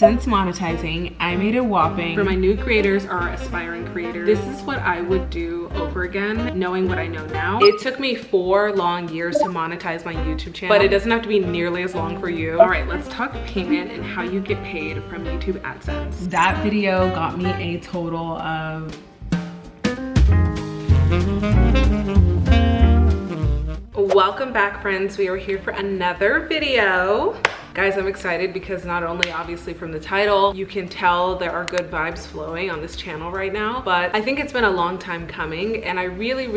Since monetizing, I made a whopping, for my new creators or aspiring creators, this is what I would do over again, knowing what I know now. It took me 4 long years to monetize my YouTube channel, but it doesn't have to be nearly as long for you. All right, let's talk payment and how you get paid from YouTube AdSense. That video got me a total of welcome back, friends. We are here for another video. Guys, I'm excited because not only obviously from the title, you can tell there are good vibes flowing on this channel right now, but I think it's been a long time coming, and I really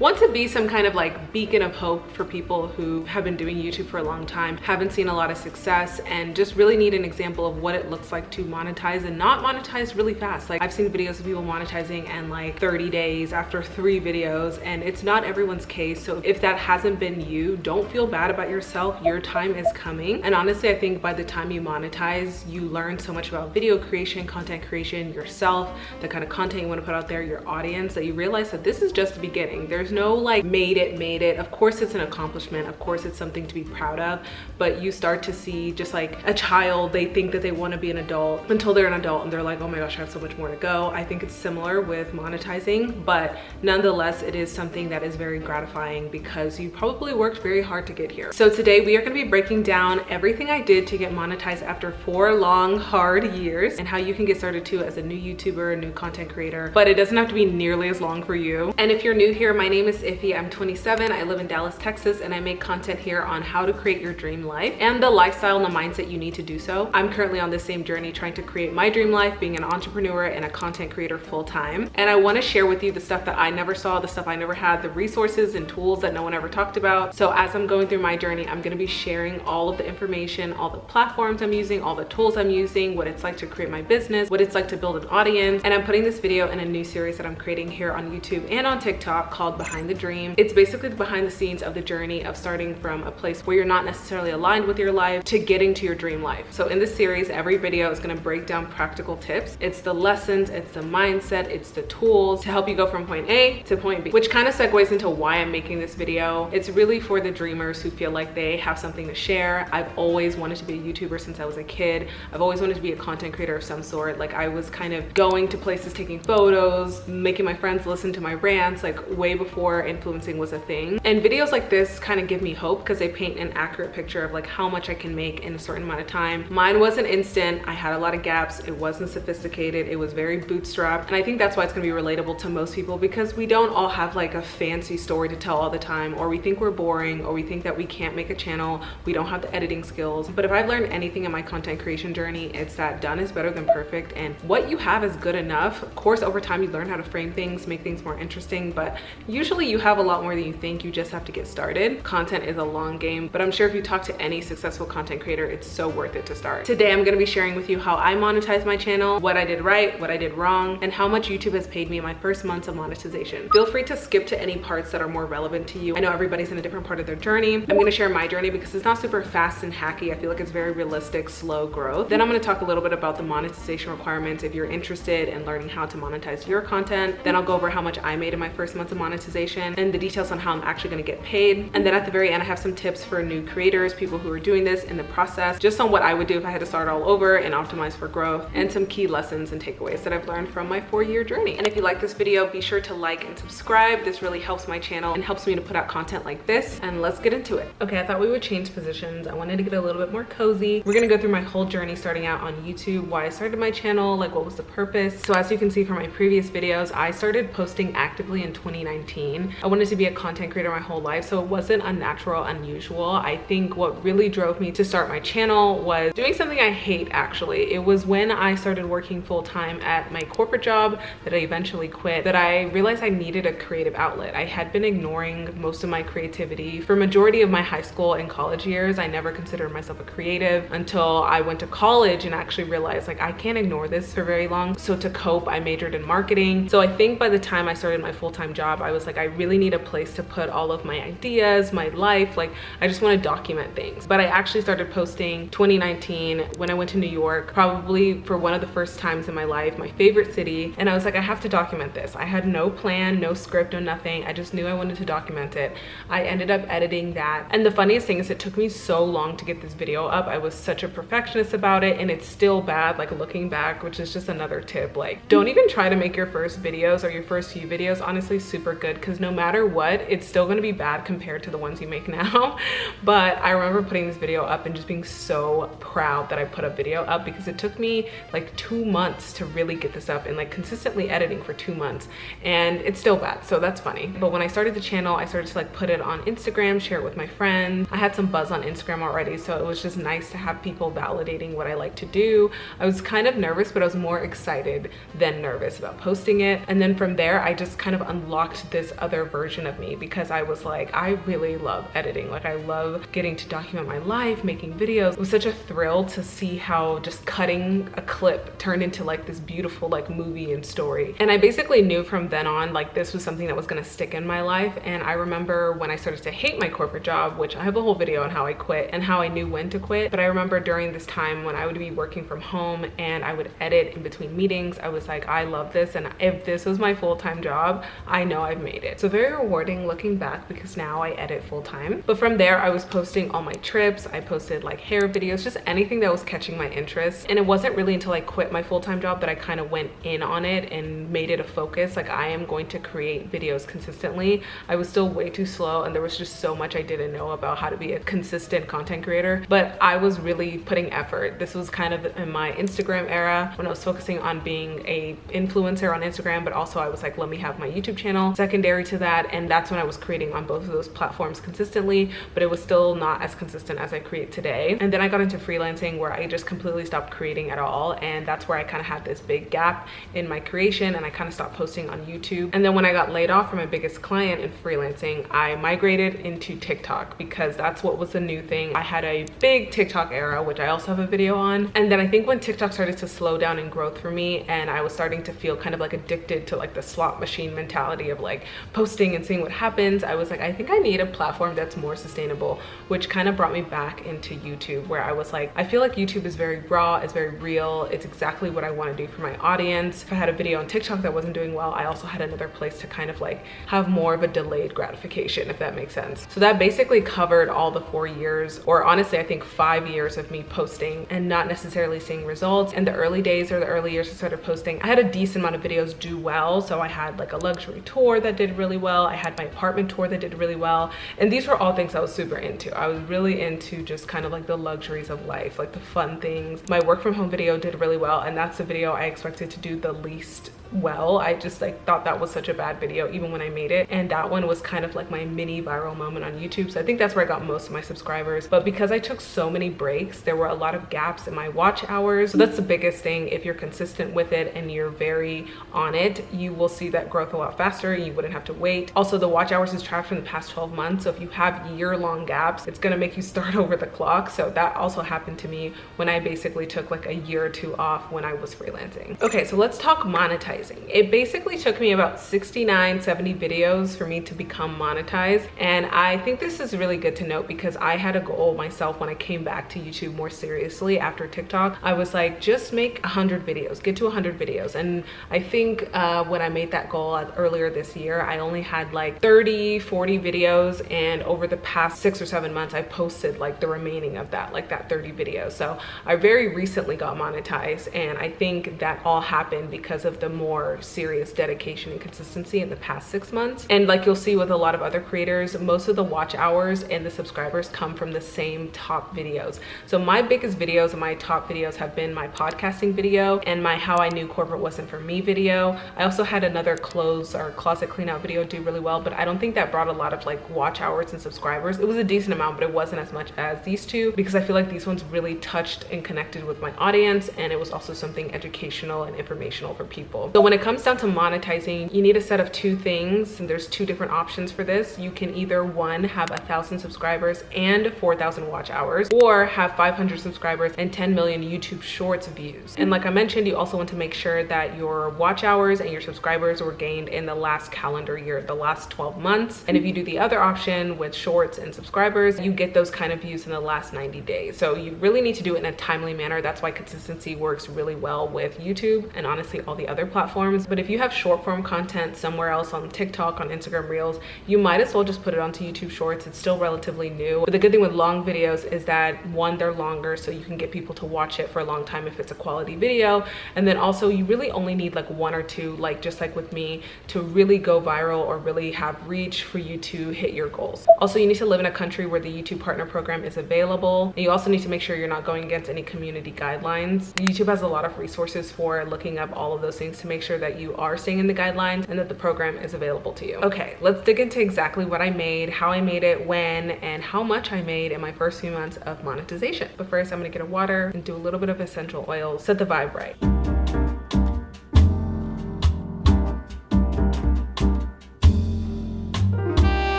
want to be some kind of like beacon of hope for people who have been doing YouTube for a long time, haven't seen a lot of success, and just really need an example of what it looks like to monetize and not monetize really fast. Like, I've seen videos of people monetizing in like 30 days after 3 videos, and it's not everyone's case. So if that hasn't been you, don't feel bad about yourself. Your time is coming. And honestly, I think by the time you monetize, you learn so much about video creation, content creation, yourself, the kind of content you want to put out there, your audience, that you realize that this is just the beginning. There's no like made it. Of course it's an accomplishment, of course it's something to be proud of, but you start to see, just like a child, they think that they want to be an adult until they're an adult and they're like, oh my gosh, I have so much more to go. I think it's similar with monetizing, but nonetheless it is something that is very gratifying because you probably worked very hard to get here. So today we are going to be breaking down everything I did to get monetized after 4 long hard years, and how you can get started too as a new YouTuber, a new content creator, but it doesn't have to be nearly as long for you. And if you're new here, my name is Ify. I'm 27. I live in Dallas, Texas, and I make content here on how to create your dream life and the lifestyle and the mindset you need to do so. I'm currently on the same journey trying to create my dream life, being an entrepreneur and a content creator full time. And I want to share with you the stuff that I never saw, the stuff I never had, the resources and tools that no one ever talked about. So as I'm going through my journey, I'm going to be sharing all of the information, all the platforms I'm using, all the tools I'm using, what it's like to create my business, what it's like to build an audience. And I'm putting this video in a new series that I'm creating here on YouTube and on TikTok called Behind the Dream. It's basically the behind the scenes of the journey of starting from a place where you're not necessarily aligned with your life to getting to your dream life. So in this series, every video is going to break down practical tips. It's the lessons, it's the mindset, it's the tools to help you go from point A to point B, which kind of segues into why I'm making this video. It's really for the dreamers who feel like they have something to share. I've always wanted to be a YouTuber since I was a kid. I've always wanted to be a content creator of some sort. Like, I was kind of going to places, taking photos, making my friends listen to my rants, like way before influencing was a thing. And videos like this kind of give me hope because they paint an accurate picture of like how much I can make in a certain amount of time. Mine wasn't instant. I had a lot of gaps. It wasn't sophisticated. It was very bootstrapped. And I think that's why it's going to be relatable to most people, because we don't all have like a fancy story to tell all the time, or we think we're boring, or we think that we can't make a channel, we don't have the editing skills. But if I've learned anything in my content creation journey, it's that done is better than perfect, and what you have is good enough. Of course, over time you learn how to frame things, make things more interesting, but usually you have a lot more than you think. You just have to get started. Content is a long game, but I'm sure if you talk to any successful content creator, it's so worth it to start. Today I'm going to be sharing with you how I monetize my channel, what I did right, what I did wrong, and how much YouTube has paid me in my first months of monetization. Feel free to skip to any parts that are more relevant to you. I know everybody's in a different part of their journey. I'm going to share my journey because it's not super fast and hacky. I feel like it's very realistic, slow growth. Then I'm going to talk a little bit about the monetization requirements if you're interested in learning how to monetize your content. Then I'll go over how much I made in my first months of monetization and the details on how I'm actually going to get paid. And then at the very end, I have some tips for new creators, people who are doing this in the process, just on what I would do if I had to start all over and optimize for growth, and some key lessons and takeaways that I've learned from my 4-year journey. And if you like this video, be sure to like and subscribe. This really helps my channel and helps me to put out content like this. And let's get into it. Okay, I thought we would change positions. I wanted to get a little bit more cozy. We're going to go through my whole journey starting out on YouTube, why I started my channel, like what was the purpose. So as you can see from my previous videos, I started posting actively in 2019. I wanted to be a content creator my whole life, so it wasn't unnatural, unusual. I think what really drove me to start my channel was doing something I hate, actually. It was when I started working full-time at my corporate job that I eventually quit, that I realized I needed a creative outlet. I had been ignoring most of my creativity for majority of my high school and college years. I never considered myself a creative until I went to college and actually realized like I can't ignore this for very long. So to cope, I majored in marketing. So I think by the time I started my full-time full-time job, I was like, I really need a place to put all of my ideas, my life. Like, I just want to document things. But I actually started posting 2019 when I went to New York, probably for one of the first times in my life, my favorite city. And I was like, I have to document this. I had no plan, no script, no nothing. I just knew I wanted to document it. I ended up editing that. And the funniest thing is it took me so long to get this video up. I was such a perfectionist about it, and it's still bad, like looking back, which is just another tip. Like, don't even try to make your first videos or your first few videos honestly super good, because no matter what, it's still going to be bad compared to the ones you make now. But I remember putting this video up and just being so proud that I put a video up, because it took me like 2 months to really get this up, and like consistently editing for 2 months, and it's still bad, so that's funny. But when I started the channel, I started to like put it on Instagram, share it with my friends. I had some buzz on Instagram already, so it was just nice to have people validating what I like to do. I was kind of nervous, but I was more excited than nervous about posting it. And then from there, I just kind of unlocked this other version of me, because I was like, I really love editing. Like, I love getting to document my life, making videos. It was such a thrill to see how just cutting a clip turned into like this beautiful like movie and story. And I basically knew from then on, like, this was something that was gonna stick in my life. And I remember when I started to hate my corporate job, which I have a whole video on how I quit and how I knew when to quit. But I remember during this time when I would be working from home and I would edit in between meetings, I was like, I love this. And if this was my full-time job, I know I've made it. So very rewarding looking back, because now I edit full-time. But from there, I was posting all my trips. I posted like hair videos, just anything that was catching my interest. And it wasn't really until I quit my full-time job that I kind of went in on it and made it a focus. Like, I am going to create videos consistently. I was still way too slow, and there was just so much I didn't know about how to be a consistent content creator, but I was really putting effort. This was kind of in my Instagram era when I was focusing on being a influencer on Instagram, but also I was like, let me have my YouTube channel secondary to that. And that's when I was creating on both of those platforms consistently, but it was still not as consistent as I create today. And then I got into freelancing, where I just completely stopped creating at all. And that's where I kind of had this big gap in my creation, and I kind of stopped posting on YouTube. And then when I got laid off from my biggest client in freelancing, I migrated into TikTok, because that's what was the new thing. I had a big TikTok era, which I also have a video on. And then I think when TikTok started to slow down in growth for me, and I was starting to feel kind of like addicted to like the slot machine mentality of like posting and seeing what happens, I was like, I think I need a platform that's more sustainable, which kind of brought me back into YouTube, where I was like, I feel like YouTube is very raw, it's very real, it's exactly what I want to do for my audience. If I had a video on TikTok that wasn't doing well, I also had another place to kind of like have more of a delayed gratification, if that makes sense. So that basically covered all the 4 years, or honestly, I think 5 years of me posting and not necessarily seeing results. In the early days, or the early years I started posting, I had a decent amount of videos do well. So I had like a luxury tour that did really well. I had my apartment tour that did really well. And these were all things I was super into. I was really into just kind of like the luxuries of life, like the fun things. My work from home video did really well, and that's the video I expected to do the least well. I just like thought that was such a bad video even when I made it, and that one was kind of like my mini viral moment on YouTube. So I think that's where I got most of my subscribers. But because I took so many breaks, there were a lot of gaps in my watch hours. So that's the biggest thing. If you're consistent with it and you're very on it, you will see that growth a lot faster. You wouldn't have to wait. Also, the watch hours is tracked from the past 12 months. So if you have year-long gaps, it's gonna make you start over the clock. So that also happened to me when I basically took like a year or two off when I was freelancing. Okay, so let's talk monetizing. It basically took me about 69, 70 videos for me to become monetized. And I think this is really good to note, because I had a goal myself when I came back to YouTube more seriously after TikTok. I was like, just make 100 videos, get to 100 videos. And I think when I made that goal earlier this year, I only had like 30, 40 videos. And over the past 6 or 7 months, I posted like the remaining of that, like that 30 videos. So I very recently got monetized. And I think that all happened because of the more serious dedication and consistency in the past 6 months. And like you'll see with a lot of other creators, most of the watch hours and the subscribers come from the same top videos. So my biggest videos and my top videos have been my podcasting video and my how I knew corporate wasn't for me video. I also had another clothes or closet clean out video do really well, but I don't think that brought a lot of like watch hours and subscribers. It was a decent amount, but it wasn't as much as these two, because I feel like these ones really touched and connected with my audience, and it was also something educational and informational for people. So when it comes down to monetizing, you need a set of two things, and there's two different options for this. You can either, one, have 1,000 subscribers and 4,000 watch hours, or have 500 subscribers and 10 million YouTube Shorts views. And like I mentioned, you also want to make sure that your watch hours and your subscribers were gained in the last calendar year, the last 12 months. And if you do the other option with Shorts and subscribers, you get those kind of views in the last 90 days. So you really need to do it in a timely manner. That's why consistency works really well with YouTube and honestly all the other platforms. But if you have short form content somewhere else on TikTok, on Instagram Reels, you might as well just put it onto YouTube Shorts. It's still relatively new. But the good thing with long videos is that, one, they're longer, so you can get people to watch it for a long time if it's a quality video. And then also you really only need like one or two, like just like with me, to really go viral or really have reach for you to hit your goals. Also, you need to live in a country where the YouTube Partner Program is available. And you also need to make sure you're not going against any community guidelines. YouTube has a lot of resources for looking up all of those things to make sure that you are staying in the guidelines and that the program is available to you. Okay, let's dig into exactly what I made, how I made it, when, and how much I made in my first few months of monetization. But first, I'm gonna get a water and do a little bit of essential oils, set the vibe right.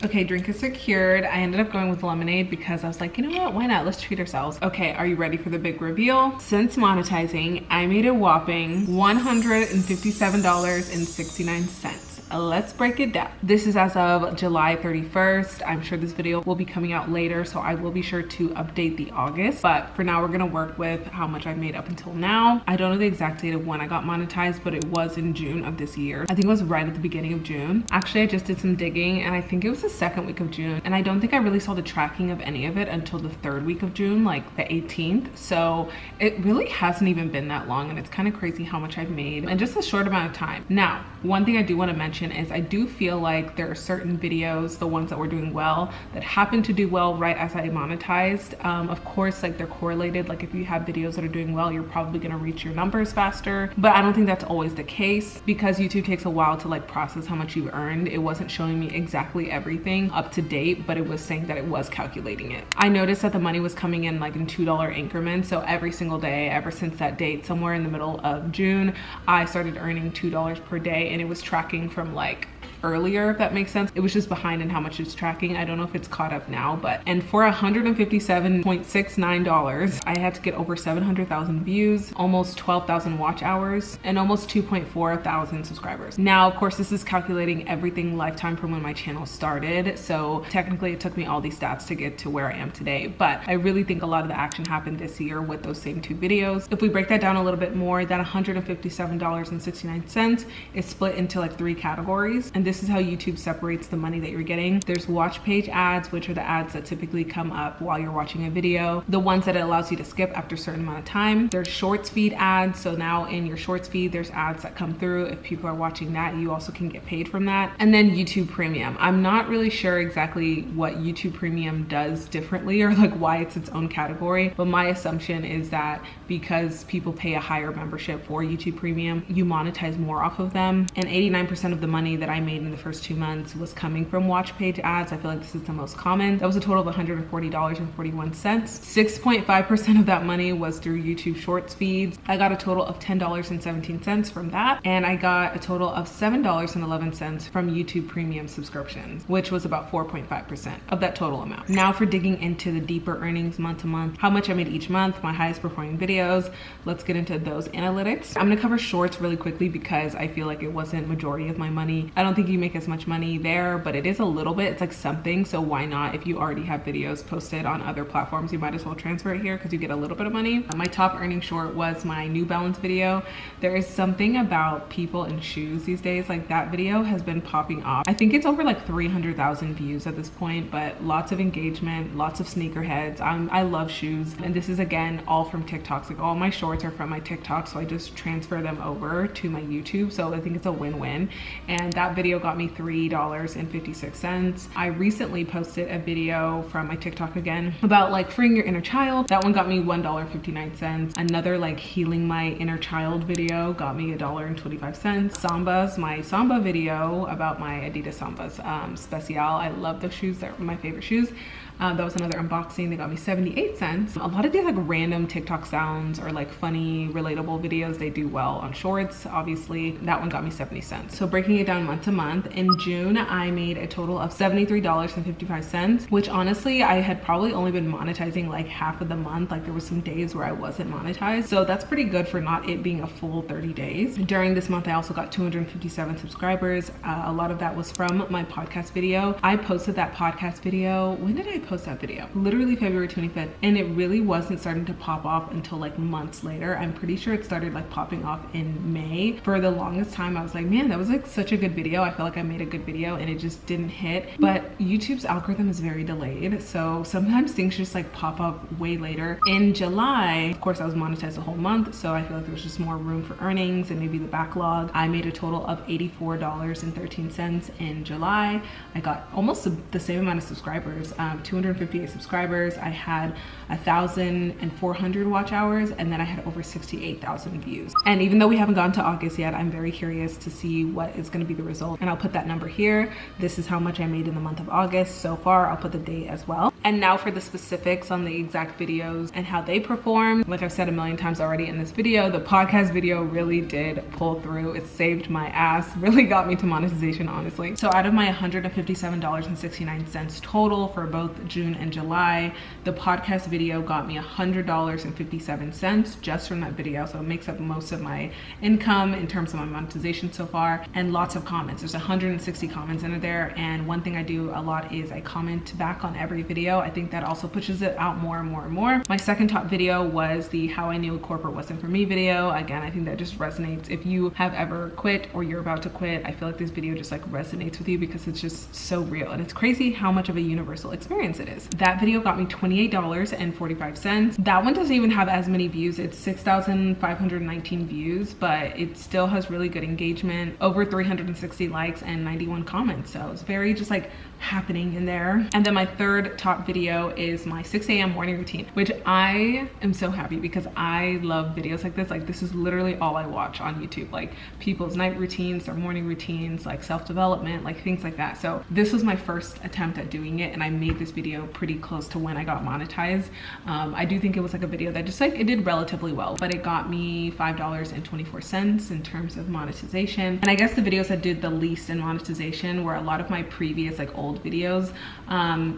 Okay, drink is secured. I ended up going with lemonade because I was like, you know what, why not? Let's treat ourselves. Okay, are you ready for the big reveal? Since monetizing, I made a whopping $157.69. Let's break it down. This is as of July 31st. I'm sure this video will be coming out later, so I will be sure to update the August. But for now, we're gonna work with how much I made up until now. I don't know the exact date of when I got monetized, but it was in June of this year. I think it was right at the beginning of June. Actually, I just did some digging and I think it was the second week of June. And I don't think I really saw the tracking of any of it until the third week of June, like the 18th. So it really hasn't even been that long, and it's kind of crazy how much I've made in just a short amount of time. Now, one thing I do want to mention is I do feel like there are certain videos, the ones that were doing well, that happen to do well right as I monetized. Of course, like they're correlated. Like if you have videos that are doing well, you're probably gonna reach your numbers faster. But I don't think that's always the case because YouTube takes a while to like process how much you've earned. It wasn't showing me exactly everything up to date, but it was saying that it was calculating it. I noticed that the money was coming in like in $2 increments. So every single day, ever since that date, somewhere in the middle of June, I started earning $2 per day, and it was tracking from like earlier, if that makes sense. It was just behind in how much it's tracking. I don't know if it's caught up now, but and for $157.69, I had to get over 700,000 views, almost 12,000 watch hours, and almost 2.4 thousand subscribers. Now, of course, this is calculating everything lifetime from when my channel started. So technically it took me all these stats to get to where I am today, but I really think a lot of the action happened this year with those same two videos. If we break that down a little bit more, that $157.69 is split into like 3 categories. And this is how YouTube separates the money that you're getting. There's watch page ads, which are the ads that typically come up while you're watching a video, the ones that it allows you to skip after a certain amount of time. There's shorts feed ads. So now in your shorts feed, there's ads that come through. If people are watching that, you also can get paid from that. And then YouTube Premium. I'm not really sure exactly what YouTube Premium does differently or like why it's its own category, but my assumption is that because people pay a higher membership for YouTube Premium, you monetize more off of them. And 89% of the money that I made in the first 2 months was coming from watch page ads. I feel like this is the most common. That was a total of $140.41. 6.5% of that money was through YouTube Shorts feeds. I got a total of $10.17 from that. And I got a total of $7.11 from YouTube Premium subscriptions, which was about 4.5% of that total amount. Now for digging into the deeper earnings month to month, how much I made each month, my highest performing videos. Let's get into those analytics. I'm gonna cover shorts really quickly because I feel like it wasn't majority of my money. I don't think you make as much money there, but it is a little bit. It's like something, so why not? If you already have videos posted on other platforms, you might as well transfer it here because you get a little bit of money. My top earning short was my New Balance video. There is something about people and shoes these days. Like that video has been popping off. I think it's over like 300,000 views at this point, but lots of engagement, lots of sneakerheads. I love shoes, and this is again all from TikToks. Like all my shorts are from my TikTok, so I just transfer them over to my YouTube. So I think it's a win-win. And that video video got me $3.56. I recently posted a video from my TikTok again about like freeing your inner child. That one got me $1.59. Another like healing my inner child video got me $1.25. Sambas, my Samba video about my Adidas Sambas Special. I love those shoes. They're my favorite shoes. That was another unboxing. They got me 78 cents. A lot of these like random TikTok sounds or like funny, relatable videos, they do well on shorts. Obviously, that one got me 70 cents. So breaking it down month to month, in June, I made a total of $73.55, which honestly, I had probably only been monetizing like half of the month. Like there was some days where I wasn't monetized. So that's pretty good for not it being a full 30 days. During this month, I also got 257 subscribers. A lot of that was from my podcast video. I posted that podcast video. When did I post that video? Literally February 25th, and it really wasn't starting to pop off until like months later. I'm pretty sure it started like popping off in May. For the longest time I was like, man, that was like such a good video. I feel like I made a good video and it just didn't hit. But YouTube's algorithm is very delayed, so sometimes things just like pop up way later. In July, of course, I was monetized the whole month, so I feel like there was just more room for earnings and maybe the backlog. I made a total of $84.13 in July. I got almost the same amount of subscribers, 258 subscribers. I had 1,400 watch hours, and then I had over 68,000 views. And even though we haven't gone to August yet, I'm very curious to see what is going to be the result, and I'll put that number here. This is how much I made in the month of August so far. I'll put the date as well. And now for the specifics on the exact videos and how they perform. Like I've said a million times already in this video, the podcast video really did pull through. It saved my ass, really got me to monetization, honestly. So out of my $157.69 total for both June and July, the podcast video got me $100.57 just from that video. So it makes up most of my income in terms of my monetization so far, and lots of comments. There's 160 comments in there, and one thing I do a lot is I comment back on every video. I think that also pushes it out more and more and more. My second top video was the How I Knew Corporate Wasn't For Me video. Again, I think that just resonates. If you have ever quit or you're about to quit, I feel like this video just like resonates with you because it's just so real, and it's crazy how much of a universal experience it is. That video got me $28.45. That one doesn't even have as many views. It's 6,519 views, but it still has really good engagement, over 360 likes and 91 comments. So it's very just like happening in there. And then my third top video is my 6 a.m. morning routine, which I am so happy because I love videos like this. Like this is literally all I watch on YouTube, like people's night routines, their morning routines, like self-development, like things like that. So this was my first attempt at doing it, and I made this video pretty close to when I got monetized. I do think it was like a video that just like, it did relatively well, but it got me $5.24 in terms of monetization. And I guess the videos that did the least in monetization were a lot of my previous like old videos.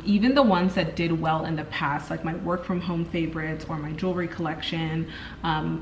Even the ones that did well in the past, like my work from home favorites or my jewelry collection,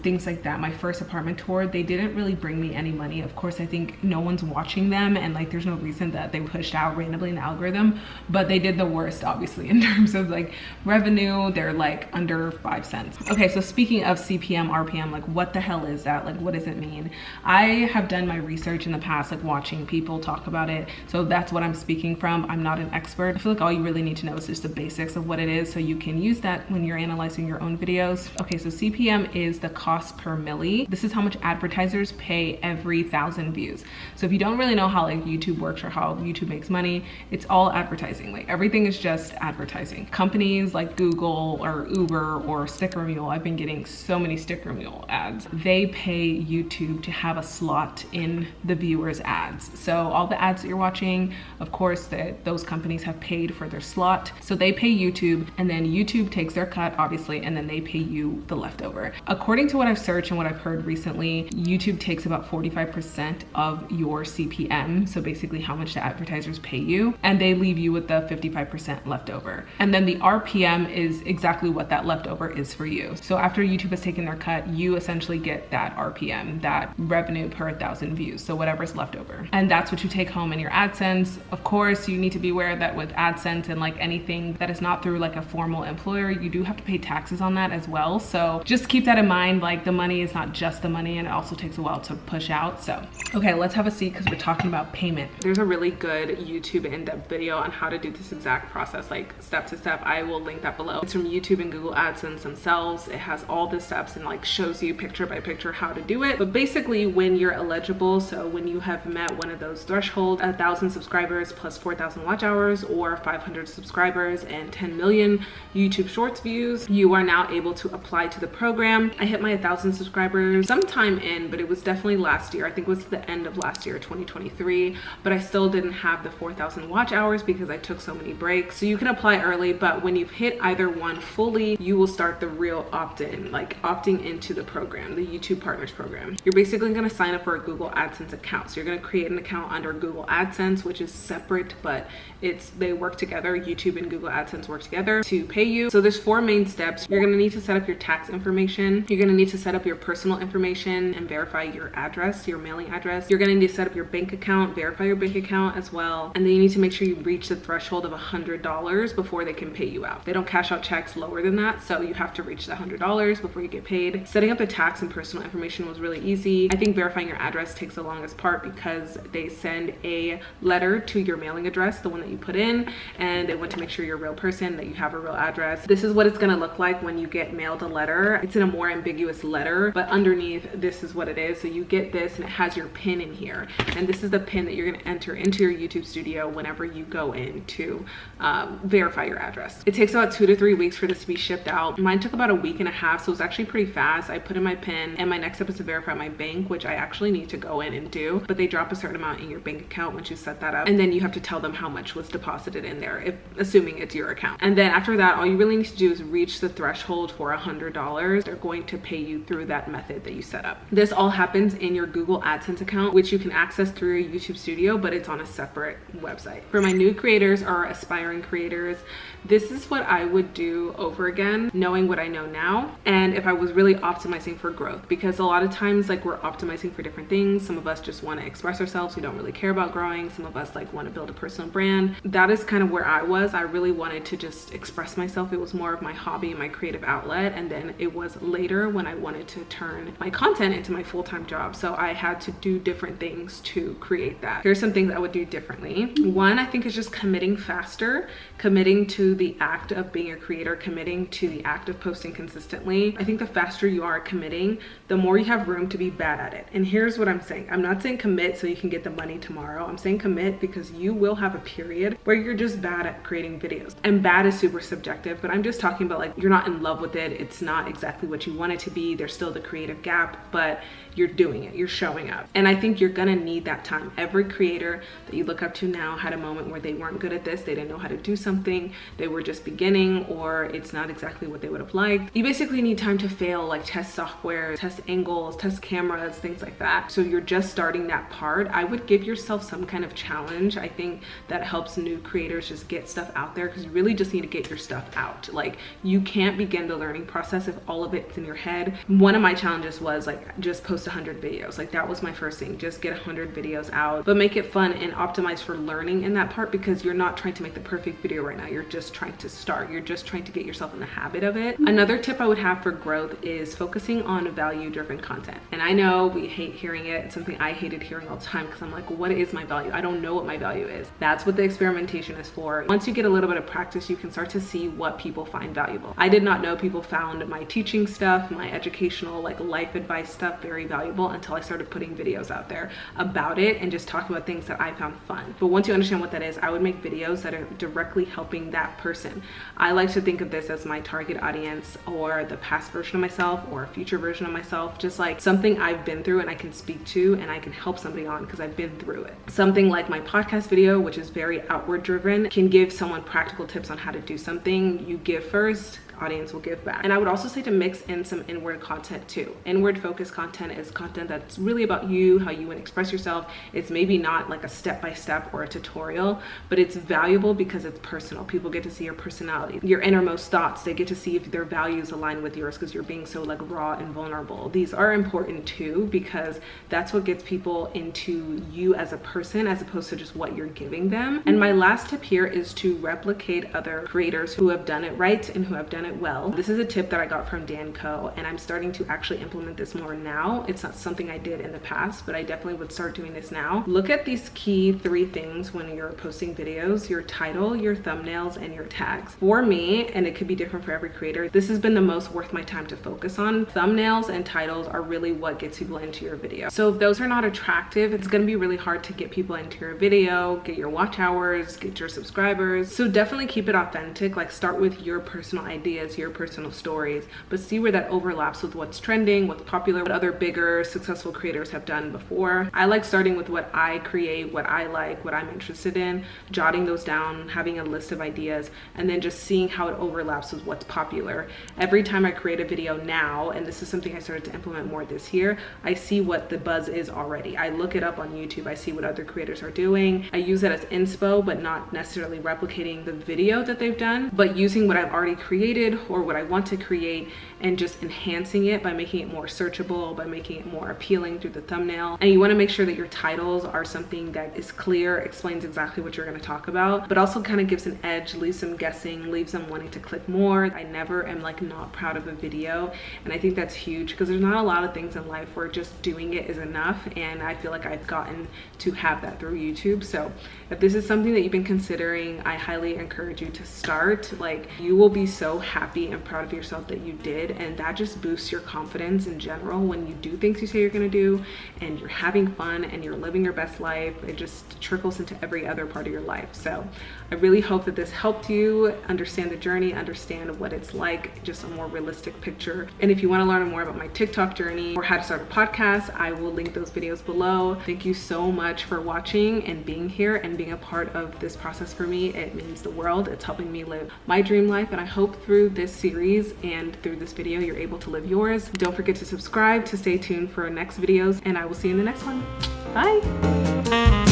things like that. My first apartment tour, they didn't really bring me any money. Of course, I think no one's watching them, and like there's no reason that they pushed out randomly in the algorithm, but they did the worst obviously in terms of like revenue. They're like under 5 cents. Okay, so speaking of CPM, RPM, like what the hell is that? Like what does it mean? I have done my research in the past, like watching people talk about it, so that's what I'm speaking from. I'm not an expert. I feel like all you really need to know is just the basics of what it is, so you can use that when you're analyzing your own videos. Okay, so CPM is the cost per milli. This is how much advertisers pay every 1,000 views. So if you don't really know how like YouTube works or how YouTube makes money, it's all advertising. Like everything is just advertising. Companies like Google or Uber or Sticker Mule, I've been getting so many Sticker Mule ads. They pay YouTube to have a slot in the viewers' ads. So all the ads that you're watching, of course, those companies have paid for their slot. So they pay YouTube, and then YouTube takes their cut, obviously, and then they pay you the leftover. According to what I've searched and what I've heard recently, YouTube takes about 45% of your CPM, so basically how much the advertisers pay you, and they leave you with the 55% leftover. And then the RPM is exactly what that leftover is for you. So after YouTube has taken their cut, you essentially get that RPM, that revenue per 1,000 views, so whatever's left over. And that's what you take home in your AdSense. Of course, you need to be aware that with AdSense and like anything that is not through like a formal employer, you do have to pay taxes on that as well. So just keep that in mind. Like the money is not just the money, and it also takes a while to push out. So, okay, let's have a seat because we're talking about payment. There's a really good YouTube in-depth video on how to do this exact process. Like like step to step, I will link that below. It's from YouTube and Google AdSense themselves. It has all the steps and like shows you picture by picture how to do it. But basically when you're eligible, so when you have met one of those thresholds, 1,000 subscribers plus 4,000 watch hours, or 500 subscribers and 10 million YouTube Shorts views, you are now able to apply to the program. I hit my 1,000 subscribers sometime in, but it was definitely last year. I think it was the end of last year, 2023, but I still didn't have the 4,000 watch hours because I took so many breaks. So you can apply early, but when you've hit either one fully, you will start the real opt-in, like opting into the program, the YouTube Partners program. You're basically going to sign up for a Google AdSense account. So you're going to create an account under Google AdSense, which is separate, but they work together. YouTube and Google AdSense work together to pay you. So there's 4 main steps. You're going to need to set up your tax information. You're going to need to set up your personal information and verify your address, your mailing address. You're going to need to set up your bank account, verify your bank account as well. And then you need to make sure you reach the threshold of $100 before they can pay you out. They don't cash out checks lower than that, so you have to reach the $100 before you get paid. Setting up the tax and personal information was really easy. I think verifying your address takes the longest part because they send a letter to your mailing address, the one that you put in, and they want to make sure you're a real person, that you have a real address. This is what it's going to look like when you get mailed a letter. It's in a more ambiguous letter, but underneath this is what it is. So you get this and it has your PIN in here, and this is the PIN that you're going to enter into your YouTube studio whenever you go in to verify your address. It takes about 2 to 3 weeks for this to be shipped out. Mine took about a week and a half, so it was actually pretty fast. I put in my PIN, and my next step is to verify my bank, which I actually need to go in and do, but they drop a certain amount in your bank account once you set that up, and then you have to tell them how much was deposited in there, assuming it's your account. And then after that, all you really need to do is reach the threshold for $100. They're going to pay you through that method that you set up. This all happens in your Google AdSense account, which you can access through your YouTube studio, but it's on a separate website. For my new creators or aspiring creators, this is what I would do over again, knowing what I know now, and if I was really optimizing for growth, because a lot of times like we're optimizing for different things. Some of us just want to express ourselves, we don't really care about growing. Some of us like want to build a personal brand. That is kind of where I was. I really wanted to just express myself. It was more of my hobby and my creative outlet, and then it was later when I wanted to turn my content into my full-time job, so I had to do different things to create that. Here's some things I would do differently. One, I think, is just committing faster, committing to the act of being a creator, committing to the act of posting consistently. I think the faster you are committing, the more you have room to be bad at it. And here's what I'm saying. I'm not saying commit so you can get the money tomorrow. I'm saying commit because you will have a period where you're just bad at creating videos. And bad is super subjective, but I'm just talking about like you're not in love with it. It's not exactly what you want it to be. There's still the creative gap, but you're doing it, you're showing up. And I think you're gonna need that time. Every creator that you look up to now had a moment where they weren't good at this, they didn't know how to do something, they were just beginning, or it's not exactly what they would have liked. You basically need time to fail, like test software, test angles, test cameras, things like that. So you're just starting that part. I would give yourself some kind of challenge. I think that helps new creators just get stuff out there, because you really just need to get your stuff out. Like you can't begin the learning process if all of it's in your head. One of my challenges was like just post 100 videos. Like that was my first thing, just get 100 videos out, but make it fun and optimize for learning in that part, because you're not trying to make the perfect video right now. You're just trying to start. You're just trying to get yourself in the habit of it. Another tip I would have for growth is focusing on value-driven content. And I know we hate hearing it. It's something I hated hearing all the time, because I'm like, what is my value? I don't know what my value is. That's what the experimentation is for. Once you get a little bit of practice, you can start to see what people find valuable. I did not know people found my teaching stuff, my educational, like life advice stuff very valuable until I started putting videos out there about it and just talking about things that I found fun. But once you understand what that is, I would make videos that are directly helping that person. I like to think of this as my target audience, or the past version of myself, or a future version of myself, just like something I've been through and I can speak to and I can help somebody on because I've been through it. Something like my podcast video, which is very outward driven, can give someone practical tips on how to do something. You give first, audience will give back. And I would also say to mix in some inward content too. Inward focused content is content that's really about you, how you want to express yourself. It's maybe not like a step-by-step or a tutorial, but it's valuable because it's personal. People get to see your personality, your innermost thoughts. They get to see if their values align with yours because you're being so like raw and vulnerable. These are important too, because that's what gets people into you as a person as opposed to just what you're giving them. And my last tip here is to replicate other creators who have done it right and who have done it well. This is a tip that I got from Dan Co, and I'm starting to actually implement this more now. It's not something I did in the past, but I definitely would start doing this now. Look at these key 3 things when you're posting videos: your title, your thumbnails, and your tags. For me, and it could be different for every creator, this has been the most worth my time to focus on. Thumbnails and titles are really what gets people into your video. So if those are not attractive, it's going to be really hard to get people into your video, get your watch hours, get your subscribers. So definitely keep it authentic. Like, start with your personal ideas, your personal stories, but see where that overlaps with what's trending, what's popular, what other bigger successful creators have done before. I like starting with what I create, what I like, what I'm interested in, jotting those down, having a list of ideas, and then just seeing how it overlaps with what's popular. Every time I create a video now, and this is something I started to implement more this year, I see what the buzz is already. I look it up on YouTube, I see what other creators are doing. I use that as inspo, but not necessarily replicating the video that they've done, but using what I've already created or what I want to create and just enhancing it by making it more searchable, by making it more appealing through the thumbnail. And you want to make sure that your titles are something that is clear, explains exactly what you're going to talk about, but also kind of gives an edge, leaves them guessing, leaves them wanting to click more. I never am like not proud of a video, and I think that's huge because there's not a lot of things in life where just doing it is enough, and I feel like I've gotten to have that through YouTube. So if this is something that you've been considering, I highly encourage you to start. Like, you will be so happy and proud of yourself that you did, and that just boosts your confidence in general when you do things you say you're going to do, and you're having fun and you're living your best life. It just trickles into every other part of your life. So I really hope that this helped you understand the journey, understand what it's like, just a more realistic picture. And if you want to learn more about my TikTok journey or how to start a podcast, I will link those videos below. Thank you so much for watching and being here and being a part of this process for me. It means the world. It's helping me live my dream life, and I hope through this series and through this video you're able to live yours. Don't forget to subscribe to stay tuned for next videos, and I will see you in the next one. Bye.